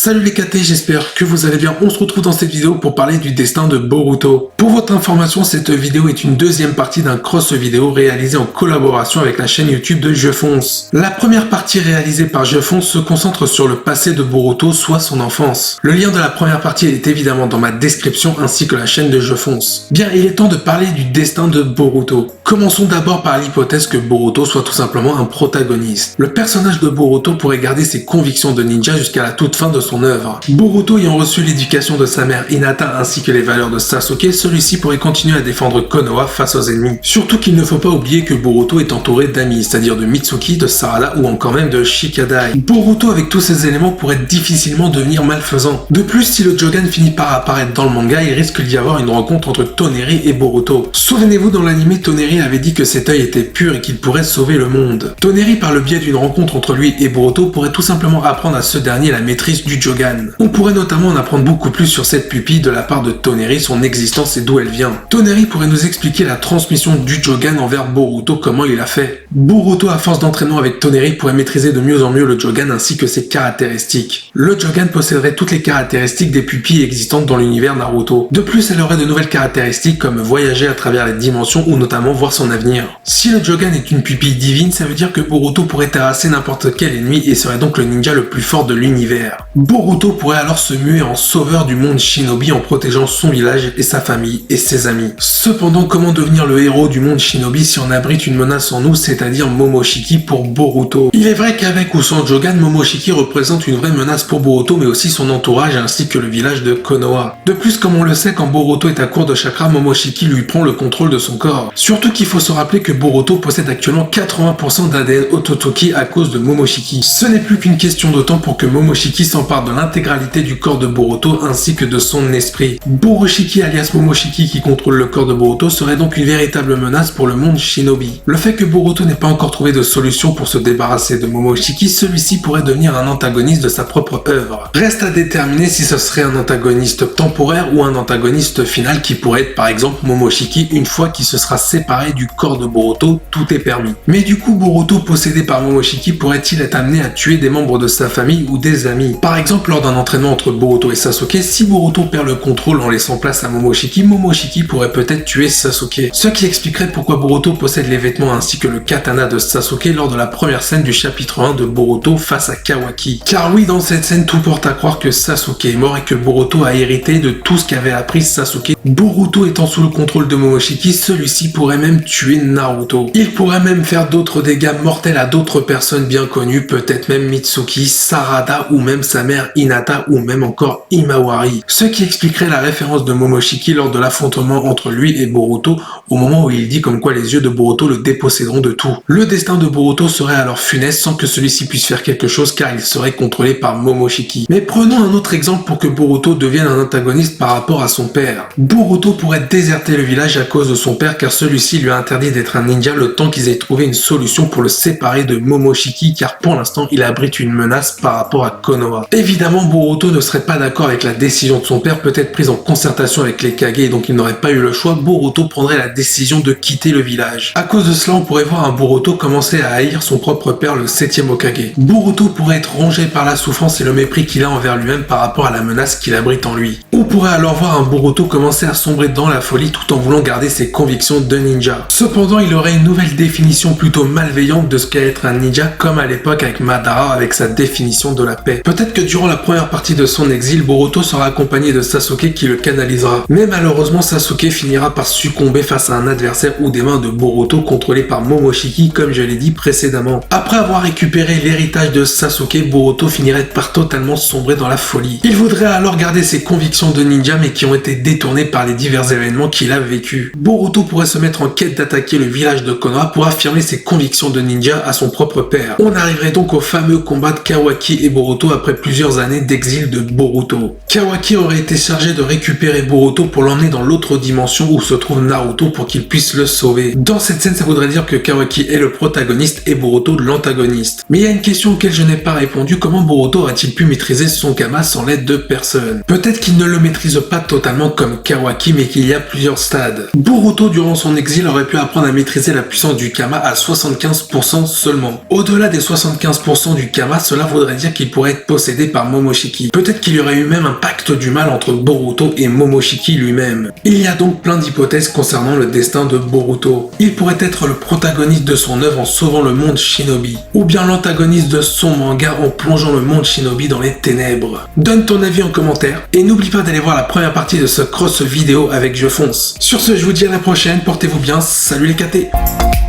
Salut les KT, j'espère que vous allez bien. On se retrouve dans cette vidéo pour parler du destin de Boruto. Pour votre information, cette vidéo est une deuxième partie d'un cross vidéo réalisé en collaboration avec la chaîne YouTube de Je Fonce. La première partie réalisée par Je Fonce se concentre sur le passé de Boruto, soit son enfance. Le lien de la première partie est évidemment dans ma description ainsi que la chaîne de Je Fonce. Bien, il est temps de parler du destin de Boruto. Commençons d'abord par l'hypothèse que Boruto soit tout simplement un protagoniste. Le personnage de Boruto pourrait garder ses convictions de ninja jusqu'à la toute fin de son œuvre. Boruto ayant reçu l'éducation de sa mère Hinata ainsi que les valeurs de Sasuke, celui-ci pourrait continuer à défendre Konoha face aux ennemis. Surtout qu'il ne faut pas oublier que Boruto est entouré d'amis, c'est-à-dire de Mitsuki, de Sarada ou encore même de Shikadai. Boruto avec tous ces éléments pourrait difficilement devenir malfaisant. De plus, si le Jogan finit par apparaître dans le manga, il risque d'y avoir une rencontre entre Toneri et Boruto. Souvenez-vous, dans l'anime, Toneri avait dit que cet œil était pur et qu'il pourrait sauver le monde. Toneri, par le biais d'une rencontre entre lui et Boruto, pourrait tout simplement apprendre à ce dernier la maîtrise du Jogan. On pourrait notamment en apprendre beaucoup plus sur cette pupille de la part de Toneri, son existence et d'où elle vient. Toneri pourrait nous expliquer la transmission du Jogan envers Boruto, comment il a fait. Boruto, à force d'entraînement avec Toneri, pourrait maîtriser de mieux en mieux le Jogan ainsi que ses caractéristiques. Le Jogan posséderait toutes les caractéristiques des pupilles existantes dans l'univers Naruto. De plus, elle aurait de nouvelles caractéristiques comme voyager à travers les dimensions ou notamment voir son avenir. Si le Jogan est une pupille divine, ça veut dire que Boruto pourrait terrasser n'importe quel ennemi et serait donc le ninja le plus fort de l'univers. Boruto pourrait alors se muer en sauveur du monde shinobi en protégeant son village et sa famille et ses amis. Cependant, comment devenir le héros du monde shinobi si on abrite une menace en nous, c'est-à-dire Momoshiki pour Boruto? Il est vrai qu'avec ou sans Jogan, Momoshiki représente une vraie menace pour Boruto mais aussi son entourage ainsi que le village de Konoha. De plus, comme on le sait, quand Boruto est à court de chakra, Momoshiki lui prend le contrôle de son corps. Surtout qu'il faut se rappeler que Boruto possède actuellement 80% d'ADN Ototoki à cause de Momoshiki. Ce n'est plus qu'une question de temps pour que Momoshiki s'empare de l'intégralité du corps de Boruto ainsi que de son esprit. Borushiki alias Momoshiki qui contrôle le corps de Boruto serait donc une véritable menace pour le monde shinobi. Le fait que Boruto n'ait pas encore trouvé de solution pour se débarrasser de Momoshiki, celui-ci pourrait devenir un antagoniste de sa propre œuvre. Reste à déterminer si ce serait un antagoniste temporaire ou un antagoniste final qui pourrait être par exemple Momoshiki une fois qu'il se sera séparé du corps de Boruto, tout est permis. Mais du coup, Boruto possédé par Momoshiki pourrait-il être amené à tuer des membres de sa famille ou des amis? Par exemple, lors d'un entraînement entre Boruto et Sasuke, si Boruto perd le contrôle en laissant place à Momoshiki, Momoshiki pourrait peut-être tuer Sasuke. Ce qui expliquerait pourquoi Boruto possède les vêtements ainsi que le katana de Sasuke lors de la première scène du chapitre 1 de Boruto face à Kawaki. Car oui, dans cette scène, tout porte à croire que Sasuke est mort et que Boruto a hérité de tout ce qu'avait appris Sasuke. Boruto étant sous le contrôle de Momoshiki, celui-ci pourrait même tuer Naruto. Il pourrait même faire d'autres dégâts mortels à d'autres personnes bien connues, peut-être même Mitsuki, Sarada ou même sa mère Hinata ou même encore Imawari. Ce qui expliquerait la référence de Momoshiki lors de l'affrontement entre lui et Boruto au moment où il dit comme quoi les yeux de Boruto le déposséderont de tout. Le destin de Boruto serait alors funeste sans que celui-ci puisse faire quelque chose car il serait contrôlé par Momoshiki. Mais prenons un autre exemple pour que Boruto devienne un antagoniste par rapport à son père. Boruto pourrait déserter le village à cause de son père car celui-ci lui a interdit d'être un ninja le temps qu'ils aient trouvé une solution pour le séparer de Momoshiki car pour l'instant il abrite une menace par rapport à Konoha. Évidemment, Boruto ne serait pas d'accord avec la décision de son père, peut-être prise en concertation avec les Kage et donc il n'aurait pas eu le choix. Boruto prendrait la décision de quitter le village. À cause de cela, on pourrait voir un Boruto commencer à haïr son propre père, le 7e Hokage. Boruto pourrait être rongé par la souffrance et le mépris qu'il a envers lui-même par rapport à la menace qu'il abrite en lui. On pourrait alors voir un Boruto commencer à sombrer dans la folie tout en voulant garder ses convictions de ninja. Cependant, il aurait une nouvelle définition plutôt malveillante de ce qu'est être un ninja, comme à l'époque avec Madara avec sa définition de la paix. Peut-être que durant la première partie de son exil, Boruto sera accompagné de Sasuke qui le canalisera. Mais malheureusement, Sasuke finira par succomber face à un adversaire ou des mains de Boruto contrôlé par Momoshiki comme je l'ai dit précédemment. Après avoir récupéré l'héritage de Sasuke, Boruto finirait par totalement sombrer dans la folie. Il voudrait alors garder ses convictions de ninja mais qui ont été détournées par les divers événements qu'il a vécus. Boruto pourrait se mettre en quête d'attaquer le village de Konoha pour affirmer ses convictions de ninja à son propre père. On arriverait donc au fameux combat de Kawaki et Boruto après plusieurs années d'exil de Boruto. Kawaki aurait été chargé de récupérer Boruto pour l'emmener dans l'autre dimension où se trouve Naruto pour qu'il puisse le sauver. Dans cette scène, ça voudrait dire que Kawaki est le protagoniste et Boruto l'antagoniste. Mais il y a une question auquel je n'ai pas répondu, comment Boruto a-t-il pu maîtriser son Kama sans l'aide de personne? Peut-être qu'il ne le maîtrise pas totalement comme Kawaki mais qu'il y a plusieurs stades. Boruto durant son exil aurait pu apprendre à maîtriser la puissance du Kama à 75% seulement. Au-delà des 75% du Kama, cela voudrait dire qu'il pourrait être possédé par Momoshiki. Peut-être qu'il y aurait eu même un pacte du mal entre Boruto et Momoshiki lui-même. Il y a donc plein d'hypothèses concernant le destin de Boruto. Il pourrait être le protagoniste de son œuvre en sauvant le monde Shinobi, ou bien l'antagoniste de son manga en plongeant le monde Shinobi dans les ténèbres. Donne ton avis en commentaire, et n'oublie pas d'aller voir la première partie de ce cross vidéo avec Je Fonce. Sur ce, je vous dis à la prochaine, portez-vous bien, salut les KT.